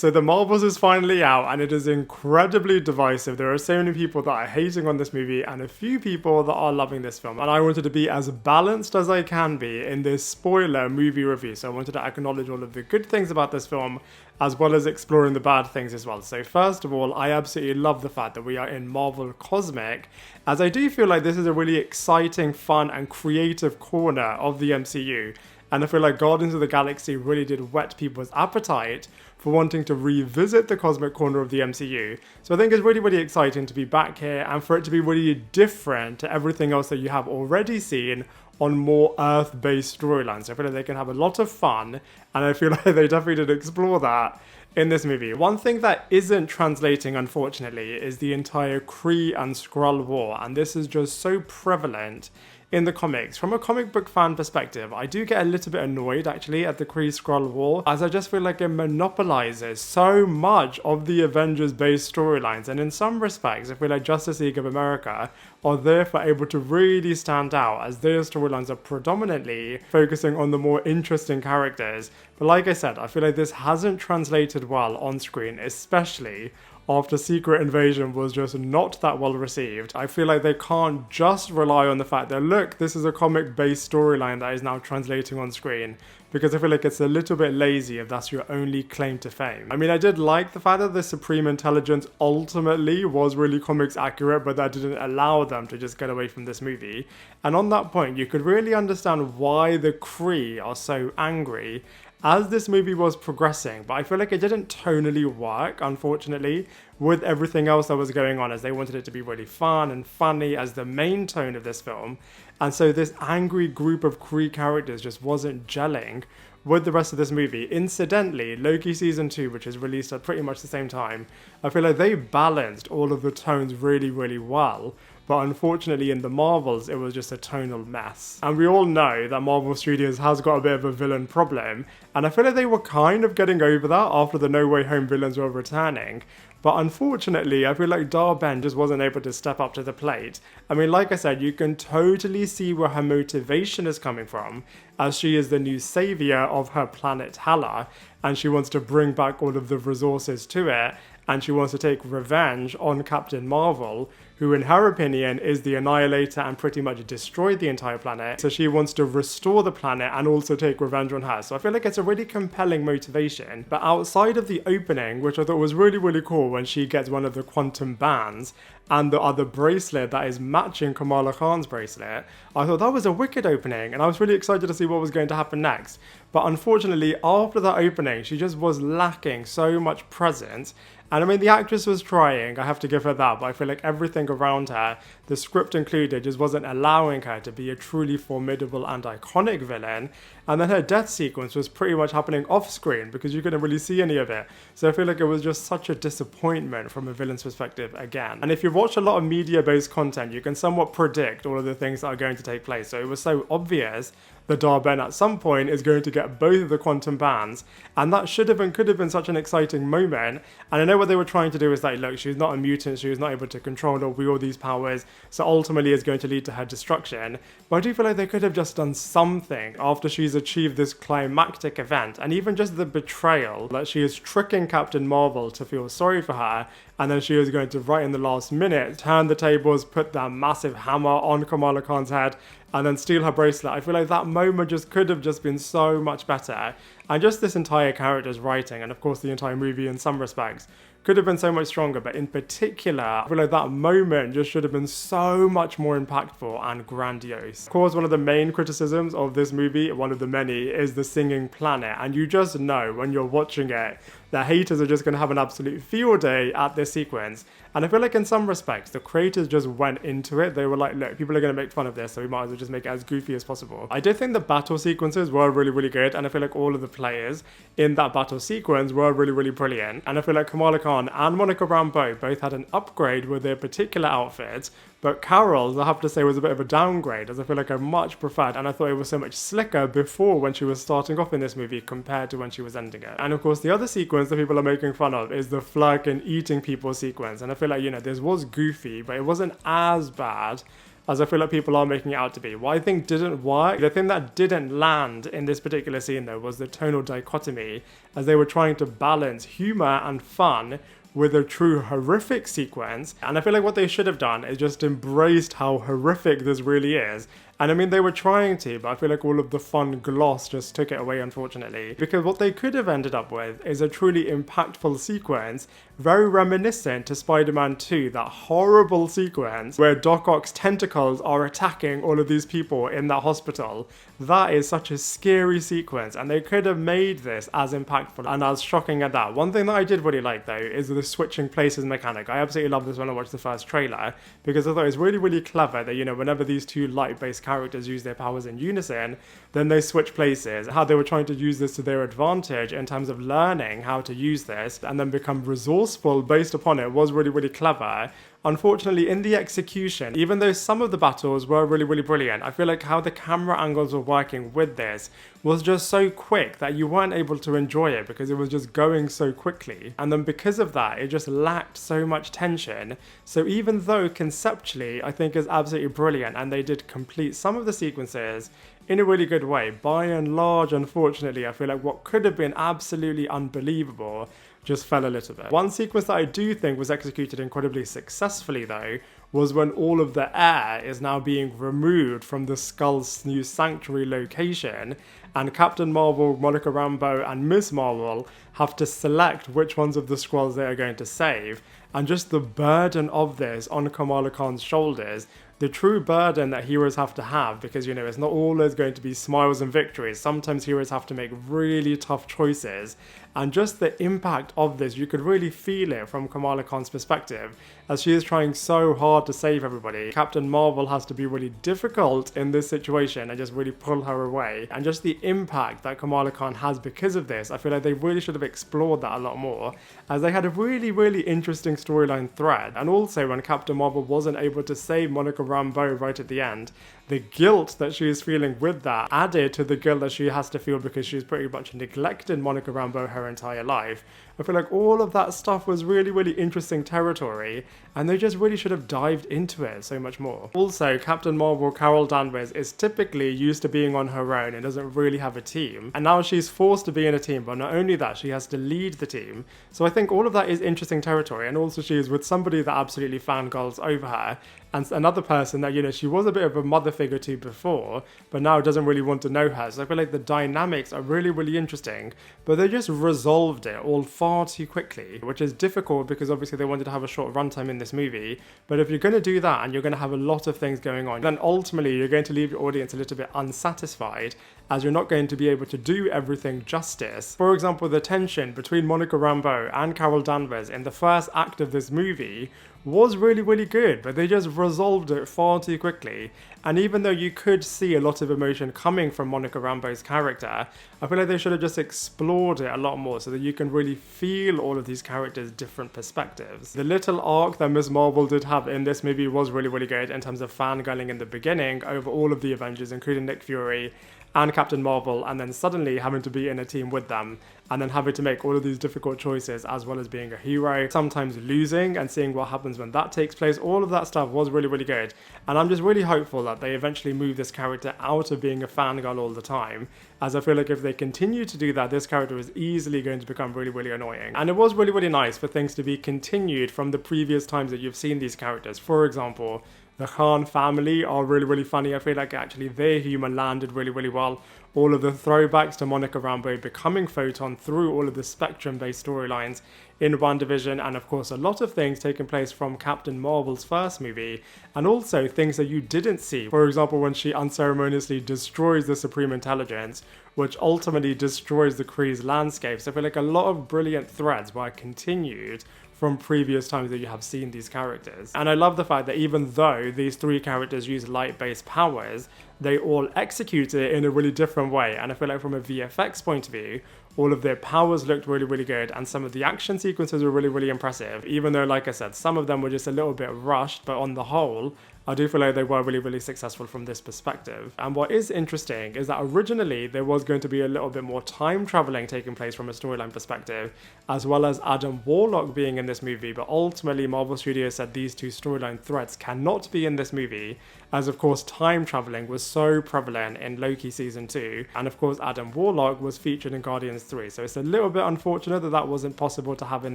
So the Marvels is finally out and it is incredibly divisive. There are so many people that are hating on this movie and a few people that are loving this film. And I wanted to be as balanced as I can be in this spoiler movie review. So I wanted to acknowledge all of the good things about this film as well as exploring the bad things as well. So first of all, I absolutely love the fact that we are in Marvel Cosmic, as I do feel like this is a really exciting, fun and creative corner of the MCU. And I feel like Guardians of the Galaxy really did whet people's appetite for wanting to revisit the cosmic corner of the MCU. So I think it's really, really exciting to be back here and for it to be really different to everything else that you have already seen on more Earth-based storylines. I feel like they can have a lot of fun, and I feel like they definitely did explore that in this movie. One thing that isn't translating, unfortunately, is the entire Kree and Skrull war, and this is just so prevalent in the comics. From a comic book fan perspective, I do get a little bit annoyed actually at the Kree-Skrull war, as I just feel like it monopolizes so much of the Avengers based storylines, and in some respects I feel like Justice League of America are therefore able to really stand out, as their storylines are predominantly focusing on the more interesting characters. But like I said, I feel like this hasn't translated well on screen, especially after Secret Invasion was just not that well received. I feel like they can't just rely on the fact that, look, this is a comic-based storyline that is now translating on screen, because I feel like it's a little bit lazy if that's your only claim to fame. I mean, I did like the fact that the Supreme Intelligence ultimately was really comics accurate, but that didn't allow them to just get away from this movie. And on that point, you could really understand why the Kree are so angry as this movie was progressing, but I feel like it didn't tonally work, unfortunately, with everything else that was going on, as they wanted it to be really fun and funny as the main tone of this film. And so this angry group of Kree characters just wasn't gelling with the rest of this movie. Incidentally, Loki Season 2, which is released at pretty much the same time, I feel like they balanced all of the tones really, really well. But unfortunately in the Marvels, it was just a tonal mess. And we all know that Marvel Studios has got a bit of a villain problem, and I feel like they were kind of getting over that after the No Way Home villains were returning. But unfortunately, I feel like Dar-Benn just wasn't able to step up to the plate. I mean, like I said, you can totally see where her motivation is coming from, as she is the new savior of her planet Hala, and she wants to bring back all of the resources to it, and she wants to take revenge on Captain Marvel, who in her opinion is the Annihilator and pretty much destroyed the entire planet. So she wants to restore the planet and also take revenge on her. So I feel like it's a really compelling motivation. But outside of the opening, which I thought was really, really cool when she gets one of the quantum bands and the other bracelet that is matching Kamala Khan's bracelet, I thought that was a wicked opening, and I was really excited to see what was going to happen next. But unfortunately, after that opening, she just was lacking so much presence. And I mean, the actress was trying, I have to give her that, but I feel like everything around her, the script included, just wasn't allowing her to be a truly formidable and iconic villain. And then her death sequence was pretty much happening off screen because you couldn't really see any of it. So I feel like it was just such a disappointment from a villain's perspective again. And if you watch a lot of media-based content, you can somewhat predict all of the things that are going to take place. So it was so obvious that Dar-Benn at some point is going to get both of the quantum bands, and that should have and could have been such an exciting moment. And I know what they were trying to do is like, look, she's not a mutant, she was not able to control or wield these powers, so ultimately it's going to lead to her destruction. But I do feel like they could have just done something after she's achieved this climactic event, and even just the betrayal that she is tricking Captain Marvel to feel sorry for her, and then she is going to, right in the last minute, turn the tables, put that massive hammer on Kamala Khan's head, and then steal her bracelet. I feel like that moment just could have just been so much better. And just this entire character's writing, and of course the entire movie in some respects, could have been so much stronger, but in particular, I feel like that moment just should have been so much more impactful and grandiose. Of course, one of the main criticisms of this movie, one of the many, is the singing planet, and you just know when you're watching it, the haters are just going to have an absolute field day at this sequence. And I feel like in some respects, the creators just went into it. They were like, look, people are going to make fun of this, so we might as well just make it as goofy as possible. I did think the battle sequences were really, really good, and I feel like all of the players in that battle sequence were really, really brilliant. And I feel like Kamala Khan and Monica Rambeau both had an upgrade with their particular outfits, but Carol's, I have to say, was a bit of a downgrade, as I feel like I much preferred, and I thought it was so much slicker before when she was starting off in this movie compared to when she was ending it. And of course, the other sequence that people are making fun of is the Flurk and eating people sequence, and I feel like, you know, this was goofy, but it wasn't as bad as I feel like people are making it out to be. What I think didn't work, the thing that didn't land in this particular scene though, was the tonal dichotomy, as they were trying to balance humor and fun with a true horrific sequence. And I feel like what they should have done is just embraced how horrific this really is. And I mean, they were trying to, but I feel like all of the fun gloss just took it away, unfortunately. Because what they could have ended up with is a truly impactful sequence, very reminiscent to Spider-Man 2, that horrible sequence where Doc Ock's tentacles are attacking all of these people in that hospital. That is such a scary sequence, and they could have made this as impactful and as shocking as that. One thing that I did really like, though, is the switching places mechanic. I absolutely love this when I watched the first trailer, because I thought it was really, really clever that, you know, whenever these two light-based characters use their powers in unison, then they switch places. How they were trying to use this to their advantage in terms of learning how to use this and then become resourceful based upon it was really, really clever. Unfortunately, in the execution, even though some of the battles were really, really brilliant, I feel like how the camera angles were working with this was just so quick that you weren't able to enjoy it because it was just going so quickly. And then because of that, it just lacked so much tension. So even though conceptually, I think is absolutely brilliant and they did complete some of the sequences in a really good way, by and large, unfortunately, I feel like what could have been absolutely unbelievable just fell a little bit. One sequence that I do think was executed incredibly successfully, though, was when all of the air is now being removed from the Skull's new sanctuary location, and Captain Marvel, Monica Rambeau, and Ms Marvel have to select which ones of the Skrulls they are going to save, and just the burden of this on Kamala Khan's shoulders, the true burden that heroes have to have, because, you know, it's not always going to be smiles and victories. Sometimes heroes have to make really tough choices, and just the impact of this, you could really feel it from Kamala Khan's perspective, as she is trying so hard to save everybody. Captain Marvel has to be really difficult in this situation and just really pull her away, and just the impact that Kamala Khan has because of this, I feel like they really should have explored that a lot more, as they had a really, really interesting storyline thread. And also when Captain Marvel wasn't able to save Monica Rambeau right at the end, the guilt that she is feeling with that added to the guilt that she has to feel because she's pretty much neglected Monica Rambeau her entire life. I feel like all of that stuff was really, really interesting territory, and they just really should have dived into it so much more. Also, Captain Marvel Carol Danvers is typically used to being on her own and doesn't really have a team, and now she's forced to be in a team, but not only that, she has to lead the team. So I think all of that is interesting territory, and also she is with somebody that absolutely fangirls over her, and another person that, you know, she was a bit of a mother figure to before, but now doesn't really want to know her. So I feel like the dynamics are really, really interesting, but they just resolved it all far too quickly, which is difficult because obviously they wanted to have a short runtime in this movie. But if you're going to do that and you're going to have a lot of things going on, then ultimately you're going to leave your audience a little bit unsatisfied, as you're not going to be able to do everything justice. For example, the tension between Monica Rambeau and Carol Danvers in the first act of this movie was really, really good, but they just resolved it far too quickly. And even though you could see a lot of emotion coming from Monica Rambeau's character, I feel like they should have just explored it a lot more so that you can really feel all of these characters' different perspectives. The little arc that Ms Marvel did have in this movie was really, really good in terms of fangirling in the beginning over all of the Avengers, including Nick Fury and Captain Marvel, and then suddenly having to be in a team with them, and then having to make all of these difficult choices, as well as being a hero, sometimes losing and seeing what happens when that takes place. All of that stuff was really, really good, and I'm just really hopeful that they eventually move this character out of being a fangirl all the time, as I feel like if they continue to do that, this character is easily going to become really, really annoying. And it was really, really nice for things to be continued from the previous times that you've seen these characters. For example, the Khan family are really, really funny. I feel like actually their humor landed really, really well. All of the throwbacks to Monica Rambeau becoming Photon through all of the Spectrum-based storylines in WandaVision, and of course a lot of things taking place from Captain Marvel's first movie, and also things that you didn't see. For example, when she unceremoniously destroys the Supreme Intelligence, which ultimately destroys the Kree's landscape. So I feel like a lot of brilliant threads were continued from previous times that you have seen these characters. And I love the fact that even though these three characters use light-based powers, they all execute it in a really different way. And I feel like from a VFX point of view, all of their powers looked really, really good, and some of the action sequences were really, really impressive, even though, like I said, some of them were just a little bit rushed, but on the whole, I do feel like they were really successful from this perspective. And what is interesting is that originally there was going to be a little bit more time traveling taking place from a storyline perspective, as well as Adam Warlock being in this movie, but ultimately Marvel Studios said these two storyline threads cannot be in this movie, as of course time traveling was so prevalent in Loki season 2, and of course Adam Warlock was featured in Guardians 3, so it's a little bit unfortunate that that wasn't possible to have in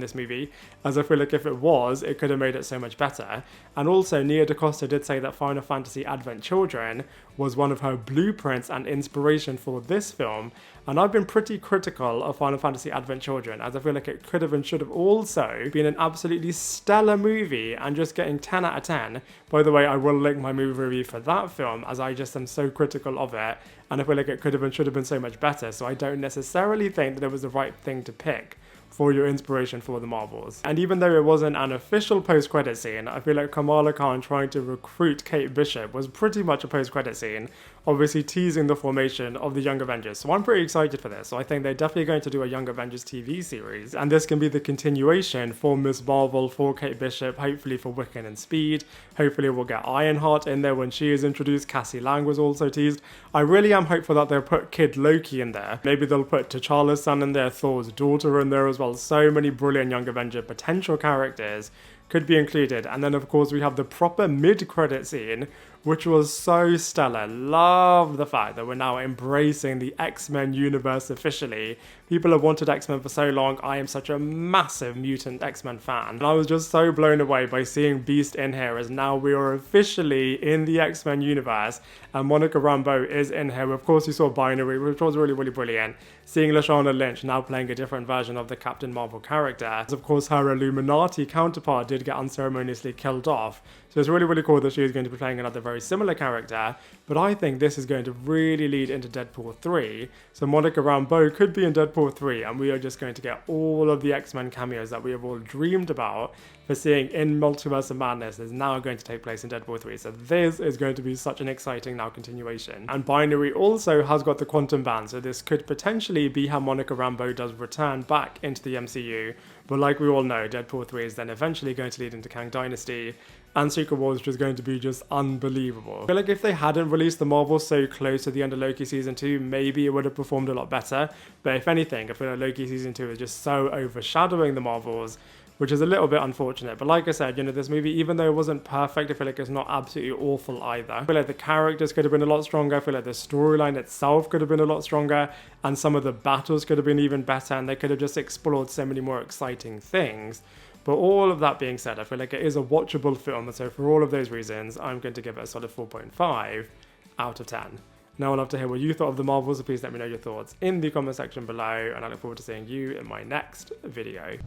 this movie, as I feel like if it was, it could have made it so much better. And also DaCosta did say that Final Fantasy Advent Children was one of her blueprints and inspiration for this film, and I've been pretty critical of Final Fantasy Advent Children, as I feel like it could have and should have also been an absolutely stellar movie and just getting 10 out of 10. By the way, I will link my movie review for that film, as I just am so critical of it, and I feel like it could have and should have been so much better, so I don't necessarily think that it was the right thing to pick for your inspiration for the Marvels. And even though it wasn't an official post-credit scene, I feel like Kamala Khan trying to recruit Kate Bishop was pretty much a post-credit scene, obviously teasing the formation of the Young Avengers. So I'm pretty excited for this. So I think they're definitely going to do a Young Avengers TV series, and this can be the continuation for Ms Marvel, for Kate Bishop, hopefully for Wiccan and Speed. Hopefully we'll get Ironheart in there when she is introduced. Cassie Lang was also teased. I really am hopeful that they'll put Kid Loki in there. Maybe they'll put T'Challa's son in there, Thor's daughter in there as well. So many brilliant Young Avenger potential characters could be included. And then of course we have the proper mid-credit scene, which was so stellar. Love the fact that we're now embracing the X-Men universe officially. People have wanted X-Men for so long. I am such a massive mutant X-Men fan. And I was just so blown away by seeing Beast in here, as now we are officially in the X-Men universe, and Monica Rambeau is in here. Of course you saw Binary, which was really brilliant. Seeing Lashana Lynch now playing a different version of the Captain Marvel character. As of course her Illuminati counterpart did get unceremoniously killed off. So it's really cool that she is going to be playing another very similar character, but I think this is going to really lead into Deadpool 3. So Monica Rambeau could be in Deadpool 3, and we are just going to get all of the X-Men cameos that we have all dreamed about for seeing in Multiverse of Madness is now going to take place in Deadpool 3. So this is going to be such an exciting now continuation. And Binary also has got the Quantum Band, so this could potentially be how Monica Rambeau does return back into the MCU. But like we all know, Deadpool 3 is then eventually going to lead into Kang Dynasty and Secret Wars, which is going to be just unbelievable. I feel like if they hadn't released the Marvels so close to the end of Loki Season 2, maybe it would have performed a lot better. But if anything, I feel like Loki Season 2 is just so overshadowing the Marvels, which is a little bit unfortunate. But like I said, this movie, even though it wasn't perfect, I feel like it's not absolutely awful either. I feel like the characters could have been a lot stronger. I feel like the storyline itself could have been a lot stronger, and some of the battles could have been even better, and they could have just explored so many more exciting things. But all of that being said, I feel like it is a watchable film, and so for all of those reasons, I'm going to give it a solid 4.5 out of 10. Now I'd love to hear what you thought of the Marvels, so please let me know your thoughts in the comment section below, and I look forward to seeing you in my next video.